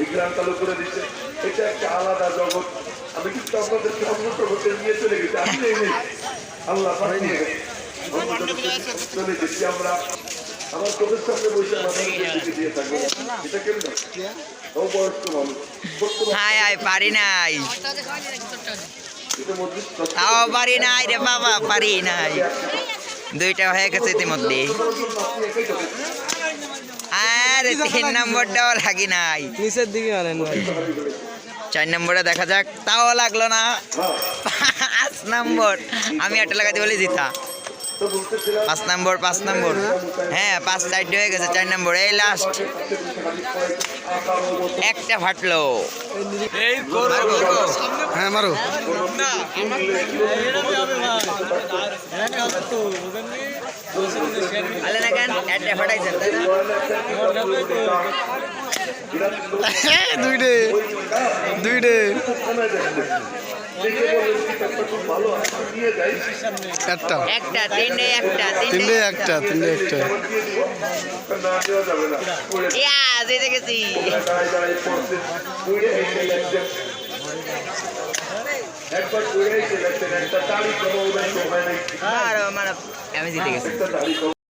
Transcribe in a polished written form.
এই গ্রাম চালু করে দিচ্ছে, এটা একটা আলাদা জগৎ। আমি কিন্তু আপনাদেরকে অন্য জগতে নিয়ে চলে গেছি, আমি নেই আল্লাহ নিয়ে গেছে, চলে গেছি আমরা। আমার চোখের সামনে বসে আমাদের দিয়ে থাকবে, এটা কেমন অবয়স্ক মানুষ হাই হাই পারি নাই, তাও পারি নাই রে বাবা, পারি নাই। দুইটা হয়ে গেছে ইতিমধ্যে। আরে 3 নম্বরটাও লাগি নাই, নিচের দিকে আনেন ভাই। 4 নম্বরে দেখা যাক, তাও লাগলো না। 5 নম্বর আমি একটা লাগাতে বলে জিতা। 5 নম্বর, 5 নম্বর, হ্যাঁ 5 সাইড হয়ে গেছে। 4 নম্বর এই লাস্ট, একটা ফাটলো। হ্যাঁ মারো। আলে না কেন একটা ফাটাইছেন তাই না? দুইটে দুইটে একটা একটা, তিনটে একটা, তিনটে একটা তিনটে একটা ইয়া জিতে গেছি। একবার আমি জিতে গেছি।